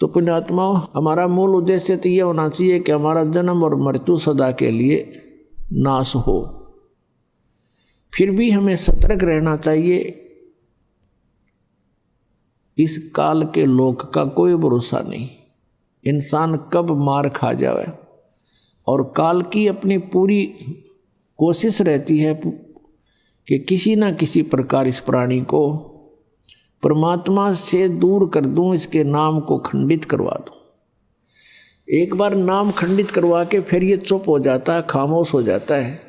तो पुण्यात्मा, हमारा मूल उद्देश्य तो ये होना चाहिए कि हमारा जन्म और मृत्यु सदा के लिए नाश हो। फिर भी हमें सतर्क रहना चाहिए। इस काल के लोक का कोई भरोसा नहीं, इंसान कब मार खा जाए। और काल की अपनी पूरी कोशिश रहती है कि किसी ना किसी प्रकार इस प्राणी को परमात्मा से दूर कर दूं, इसके नाम को खंडित करवा दूं। एक बार नाम खंडित करवा के फिर ये चुप हो जाता है, खामोश हो जाता है,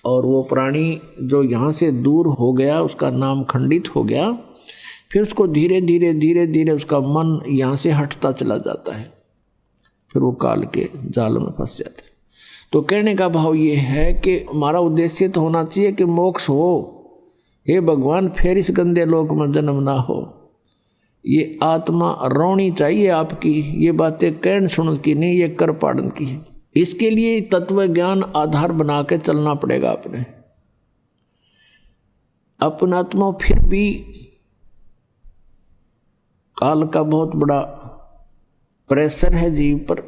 और वो प्राणी जो यहाँ से दूर हो गया, उसका नाम खंडित हो गया, फिर उसको धीरे धीरे धीरे धीरे उसका मन यहाँ से हटता चला जाता है, फिर वो काल के जाल में फंस जाता है। तो कहने का भाव ये है कि हमारा उद्देश्य तो होना चाहिए कि मोक्ष हो। हे भगवान, फिर इस गंदे लोक में जन्म ना हो। ये आत्मा रोनी चाहिए आपकी, ये बातें कहन सुन की नहीं, ये कर पाड़न की है। इसके लिए तत्व ज्ञान आधार बना के चलना पड़ेगा अपने अपनात्मा। फिर भी काल का बहुत बड़ा प्रेशर है जीव पर।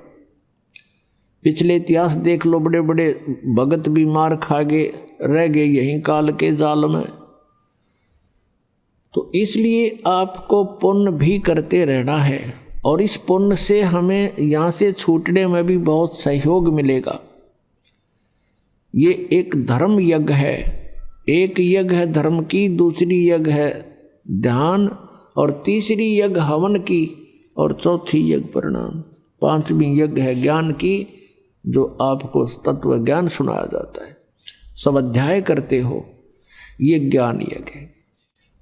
पिछले इतिहास देख लो, बड़े बड़े भगत भी मार खा गए, रह गए यहीं काल के जाल में। तो इसलिए आपको पुण्य भी करते रहना है, और इस पुण्य से हमें यहाँ से छूटने में भी बहुत सहयोग मिलेगा। ये एक धर्म यज्ञ है, एक यज्ञ है धर्म की, दूसरी यज्ञ है ध्यान, और तीसरी यज्ञ हवन की, और चौथी यज्ञ परिणाम, पांचवी यज्ञ है ज्ञान की, जो आपको तत्व ज्ञान सुनाया जाता है। सब अध्याय करते हो, ये ज्ञान यज्ञ है।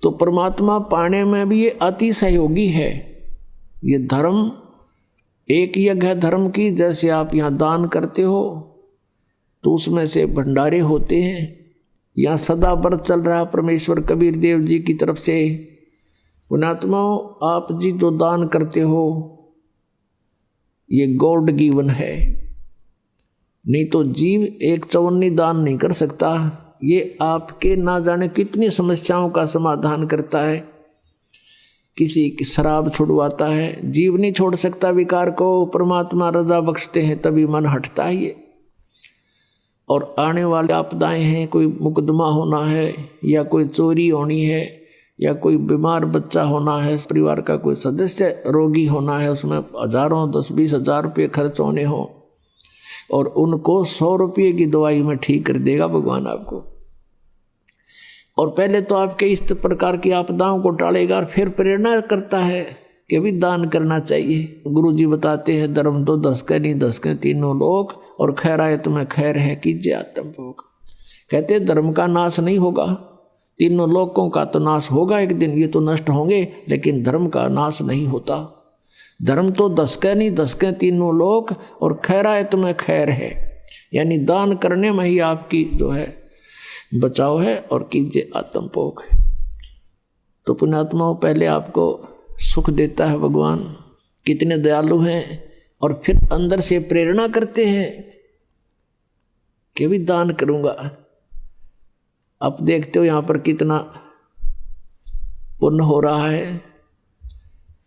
तो परमात्मा पाने में भी ये अति सहयोगी है। ये धर्म एक यज्ञ है धर्म की। जैसे आप यहाँ दान करते हो तो उसमें से भंडारे होते हैं। यहाँ सदा व्रत चल रहा है परमेश्वर कबीर देव जी की तरफ से। पुण्यात्माओं, आप जी जो दान करते हो ये गॉड गिवन है, नहीं तो जीव एक चवन्नी दान नहीं कर सकता। ये आपके ना जाने कितनी समस्याओं का समाधान करता है। किसी की शराब छुड़वाता है, जीव नहीं छोड़ सकता विकार को, परमात्मा रजा बख्शते हैं तभी मन हटता है ये। और आने वाली आपदाएं हैं, कोई मुकदमा होना है, या कोई चोरी होनी है, या कोई बीमार बच्चा होना है, परिवार का कोई सदस्य रोगी होना है, उसमें हजारों 10-20 हजार रुपये खर्च होने हो, और उनको 100 रुपये की दवाई में ठीक कर देगा भगवान आपको। और पहले तो आपके इस प्रकार की आपदाओं को टालेगा, और फिर प्रेरणा करता है कि भी दान करना चाहिए। गुरु जी बताते हैं, धर्म तो 10 के नहीं 10 के तीनों लोग, और खैर आए तुम्हें खैर है कीजिए आत्मभोग। कहते धर्म का नाश नहीं होगा, तीनों लोकों का तो नाश होगा एक दिन, ये तो नष्ट होंगे, लेकिन धर्म का नाश नहीं होता। धर्म तो 10 के नहीं 10 के तीनों लोक, और खैर आए तुम्हें खैर है, यानी दान करने में ही आपकी जो है बचाव है, और कीजिए आत्मभोग। तो पुण्यात्माओं, पहले आपको सुख देता है भगवान, कितने दयालु हैं, और फिर अंदर से प्रेरणा करते हैं कि भी दान करूंगा। आप देखते हो यहाँ पर कितना पुण्य हो रहा है।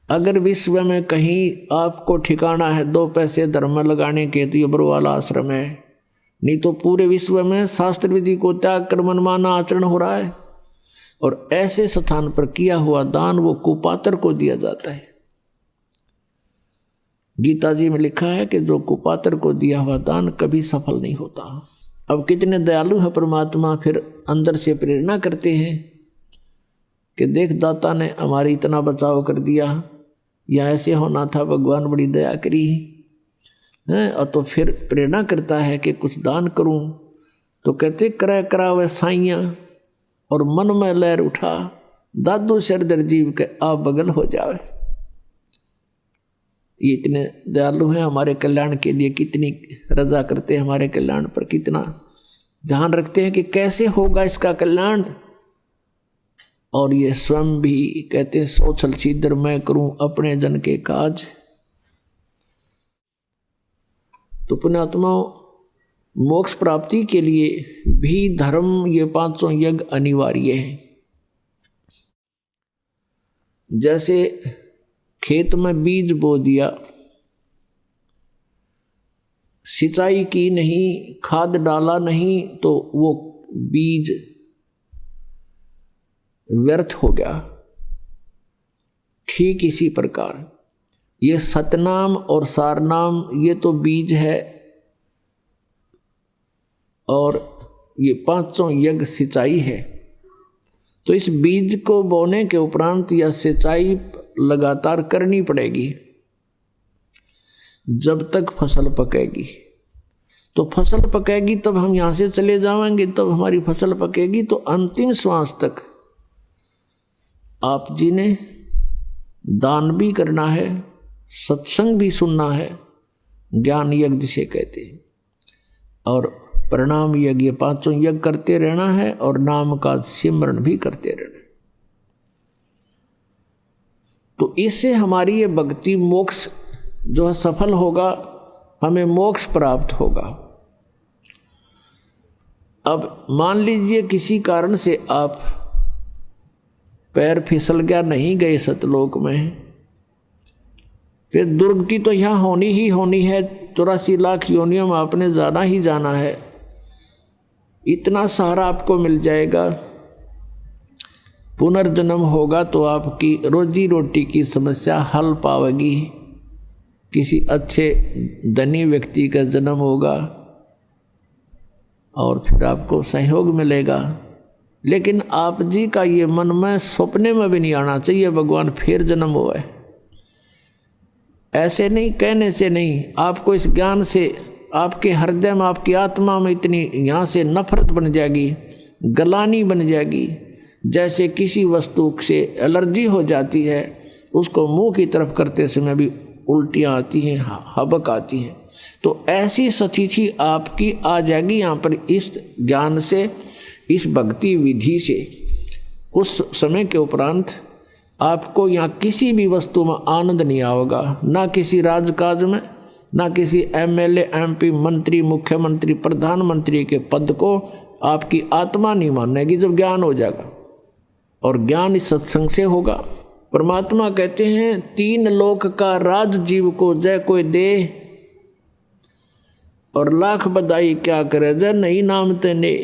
अगर विश्व में कहीं आपको ठिकाना है 2 पैसे धर्म में लगाने के, तो ये बरवाला आश्रम है। नहीं तो पूरे विश्व में शास्त्र विधि को त्याग कर मनमाना आचरण हो रहा है, और ऐसे स्थान पर किया हुआ दान वो कुपात्र को दिया जाता है। गीता जी में लिखा है कि जो कुपात्र को दिया हुआ दान कभी सफल नहीं होता। अब कितने दयालु है परमात्मा, फिर अंदर से प्रेरणा करते हैं कि देख दाता ने हमारी इतना बचाव कर दिया, या ऐसे होना था, भगवान बड़ी दया करी है। और तो फिर प्रेरणा करता है कि कुछ दान करूं। तो कहते करे करावे साइयां, और मन में लहर उठा, दादू शरदर जीव के आप बगल हो जावे। ये इतने दयालु हैं, हमारे कल्याण के लिए कितनी रजा करते हैं, हमारे कल्याण पर कितना ध्यान रखते हैं कि कैसे होगा इसका कल्याण। और ये स्वयं भी कहते सोचल सीधर मैं करूं अपने जन के काज। तो पुण्यात्माओं, मोक्ष प्राप्ति के लिए भी धर्म, ये 500 यज्ञ अनिवार्य है। जैसे खेत में बीज बो दिया, सिंचाई की नहीं, खाद डाला नहीं, तो वो बीज व्यर्थ हो गया। ठीक इसी प्रकार ये सतनाम और सारनाम ये तो बीज है, और ये पांचों यज्ञ सिंचाई है। तो इस बीज को बोने के उपरांत यह सिंचाई लगातार करनी पड़ेगी जब तक फसल पकेगी। तो फसल पकेगी तब हम यहाँ से चले जाएंगे, तब हमारी फसल पकेगी। तो अंतिम श्वास तक आप जी ने दान भी करना है, सत्संग भी सुनना है, ज्ञान यज्ञ जिसे कहते हैं, और प्रणाम यज्ञ, पांचों यज्ञ करते रहना है, और नाम का सिमरण भी करते रहना है। तो इससे हमारी ये भक्ति मोक्ष जो है सफल होगा, हमें मोक्ष प्राप्त होगा। अब मान लीजिए किसी कारण से आप पैर फिसल गया, नहीं गए सतलोक में, फिर दुर्गति तो यहाँ होनी ही होनी है। 84 लाख योनियों में आपने जाना ही जाना है। इतना सहारा आपको मिल जाएगा, पुनर्जन्म होगा तो आपकी रोजी रोटी की समस्या हल पावेगी। किसी अच्छे धनी व्यक्ति का जन्म होगा और फिर आपको सहयोग मिलेगा। लेकिन आप जी का ये मन में सपने में भी नहीं आना चाहिए भगवान फिर जन्म हुआ है। ऐसे नहीं, कहने से नहीं, आपको इस ज्ञान से आपके हृदय में, आपकी आत्मा में इतनी यहाँ से नफरत बन जाएगी, गलानी बन जाएगी। जैसे किसी वस्तु से एलर्जी हो जाती है, उसको मुंह की तरफ करते समय भी उल्टियाँ आती हैं, हबक आती हैं। तो ऐसी स्थिति आपकी आ जाएगी यहाँ पर इस ज्ञान से, इस भक्ति विधि से। उस समय के उपरांत आपको यहाँ किसी भी वस्तु में आनंद नहीं आएगा, ना किसी राजकाज में, ना किसी एमएलए, एमपी, मंत्री, मुख्यमंत्री, प्रधानमंत्री के पद को आपकी आत्मा नहीं मानेगी जब ज्ञान हो जाएगा। और ज्ञान इस सत्संग से होगा। परमात्मा कहते हैं 3 लोक का राज जीव को जय कोई दे, और लाख बधाई क्या करे जय नहीं नाम ते ने।